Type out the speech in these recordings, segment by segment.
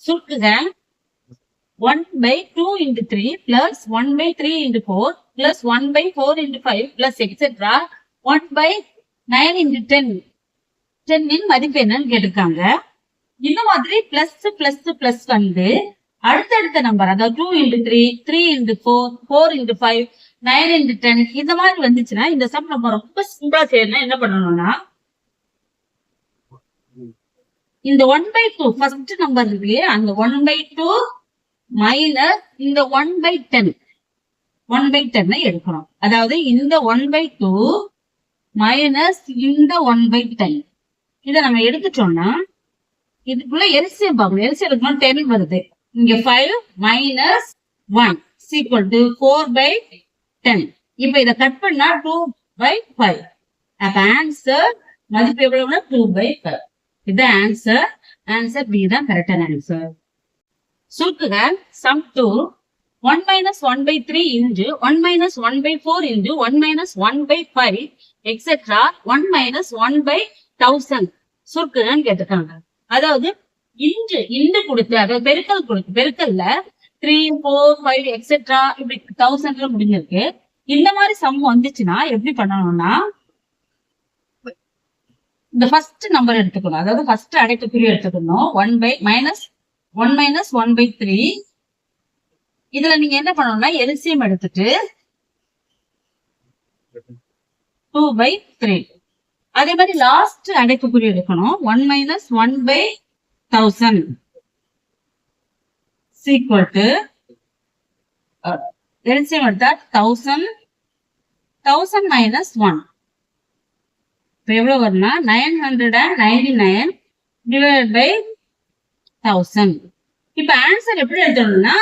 சுருக்குக 1/2 into 3 plus 1/3 into 4 plus 1/4 into 5 plus etc. 1/9 into 10. 10 இன் மதிப்பு என்னன்னு கேட்டிருக்காங்க. இந்த மாதிரி பிளஸ் பிளஸ் பிளஸ் வந்து அடுத்தடுத்த நம்பர், அதாவது 2 into 3, 3 into 4, 4 into 5, 9 into 10 இந்த மாதிரி வந்துச்சுன்னா இந்த சம் நம்ம ரொம்ப சிம்பிளா செய்யணும். என்ன பண்ணணும்னா இந்த 1/2 ஃபர்ஸ்ட் நம்பர் இருக்கு, அந்த 1/2 மைனஸ் இந்த 1/10 1/10 எடுக்கணும். அதாவது இந்த 1/2 மைனஸ் இந்த 1/10 இதை நம்ம எடுத்துட்டோம்னா இதுக்குள்ள எல்சிஎம் பார்க்கணும். எல்சிஎம் எடுக்கணும் 10 வருது. இங்க 5 மைனஸ் 1 equal to 4/10. இப்ப இதை கட் பண்ணா 2/5. அப்ப ஆன்சர் மதிப்பு எவ்வளவுனா 2/5. இது ஆன்சர். ஆன்சர் பி தான் கரெக்டான ஆன்சர். சுருக்குக sum 2 1 minus 1/3 into 1 minus 1/4 into 1 minus 1/5 etc. 1 minus 1/1000 சுருக்குகன்னு கேட்டிருக்காங்க. அதாவது இண்டு கொடுத்து, அதாவது பெருக்கல் கொடுத்து, பெருக்கல்ல 3, 4, 5 எக்ஸெட்ரா இப்படி 1000 முடிஞ்சிருக்கு. இந்த மாதிரி சம் வந்துச்சுன்னா எப்படி பண்ணணும்னா இந்த ஃபர்ஸ்ட் நம்பர் எடுத்துக்கணும். அதாவது ஃபர்ஸ்ட் அடைப்புக்குறி எடுத்துக்கணும். 1 minus 1/3. இதுல நீங்க என்ன பண்ணணும்னா எல்சிஎம் எடுத்துட்டு 2/3. அதே மாதிரி லாஸ்ட் அடைப்புக்குறி எடுக்கணும். 1 minus 1/1000 equal to எல்சிஎம் எடுத்தா 1000 minus 1. இப்ப எவ்வளவு வரும்னா 999 divided by 1000. இப்ப ஆன்சர் எப்படி எடுத்தோம்னா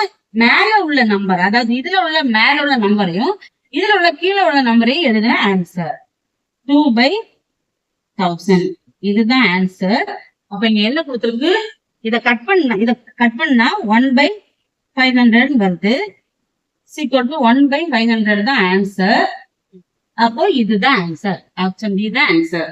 மேல உள்ள நம்பர், அதாவது இதுல உள்ள மேல உள்ள நம்பரையும் இதுல உள்ள கீழே உள்ள நம்பரையும் எழுதுன ஆன்சர் 2/1000. இதுதான் ஆன்சர். அப்ப இங்க என்ன கொடுத்திருக்கு, இத கட் பண்ணா 1/500 வருது. equal to 1/500 தான் ஆன்சர். அப்போ இதுதான் ஆன்சர். ஆப்ஷன் டி தான் ஆன்சர்.